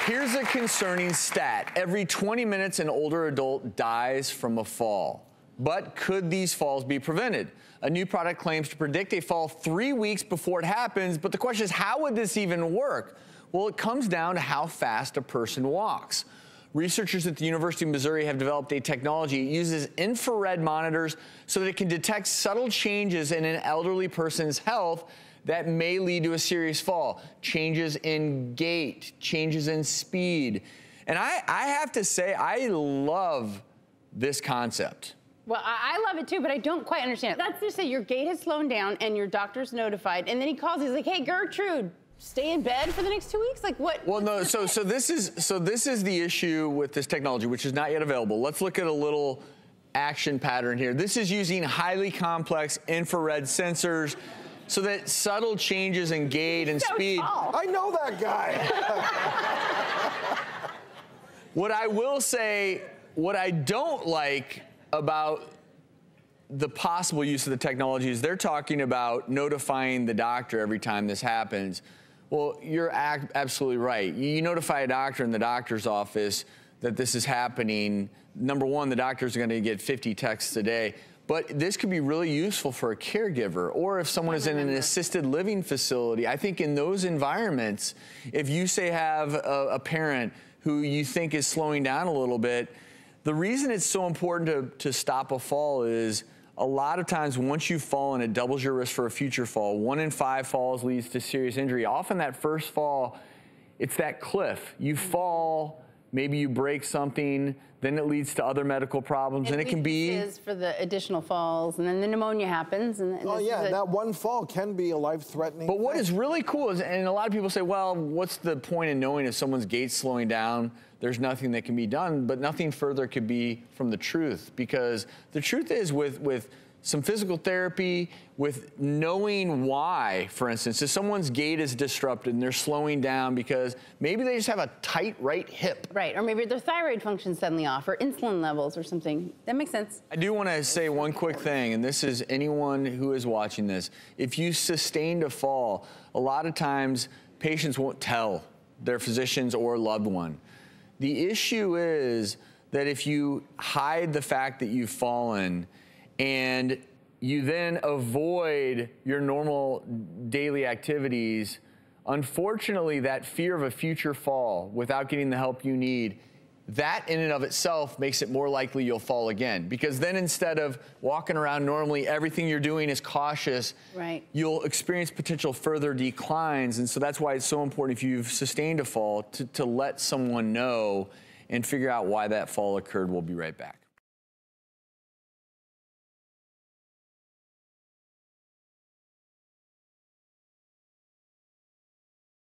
Here's a concerning stat. Every 20 minutes, an older adult dies from a fall. But could these falls be prevented? A new product claims to predict a fall 3 weeks before it happens, but the question is, how would this even work? Well, it comes down to how fast a person walks. Researchers at the University of Missouri have developed a technology. It uses infrared monitors so that it can detect subtle changes in an elderly person's health that may lead to a serious fall. Changes in gait, changes in speed. And I have to say, I love this concept. Well, I love it too, but I don't quite understand it. Let's just say your gait has slowed down and your doctor's notified, and then he calls, he's like, hey, Gertrude, stay in bed for the next 2 weeks? Like what? Well, no, so this is the issue with this technology, which is not yet available. Let's look at a little action pattern here. This is using highly complex infrared sensors so that subtle changes in gait and speed. Tall. I know that guy. What I will say, what I don't like about the possible use of the technology is they're talking about notifying the doctor every time this happens. Well, you're absolutely right. You notify a doctor in the doctor's office that this is happening. Number one, the doctor's going to get 50 texts a day. But this could be really useful for a caregiver, or if someone is in an assisted living facility. I think in those environments, if you say have a parent who you think is slowing down a little bit, the reason it's so important to stop a fall is a lot of times once you've fallen, it doubles your risk for a future fall. 1 in 5 falls leads to serious injury. Often that first fall, it's that cliff. You fall, maybe you break something, then it leads to other medical problems, and it can be for the additional falls, and then the pneumonia happens. And oh yeah, that one fall can be a life-threatening. But what is really cool is, and a lot of people say, well, what's the point in knowing if someone's gait's slowing down? There's nothing that can be done, but nothing further could be from the truth, because the truth is with some physical therapy, with knowing why, for instance, if someone's gait is disrupted and they're slowing down because maybe they just have a tight right hip. Right, or maybe their thyroid function's suddenly off, or insulin levels or something. That makes sense. I do want to say one quick thing, and this is anyone who is watching this. If you sustained a fall, a lot of times patients won't tell their physicians or loved one. The issue is that if you hide the fact that you've fallen and you then avoid your normal daily activities, unfortunately, that fear of a future fall without getting the help you need, that in and of itself makes it more likely you'll fall again. Because then instead of walking around normally, everything you're doing is cautious, right, you'll experience potential further declines. And so that's why it's so important if you've sustained a fall to let someone know and figure out why that fall occurred. We'll be right back.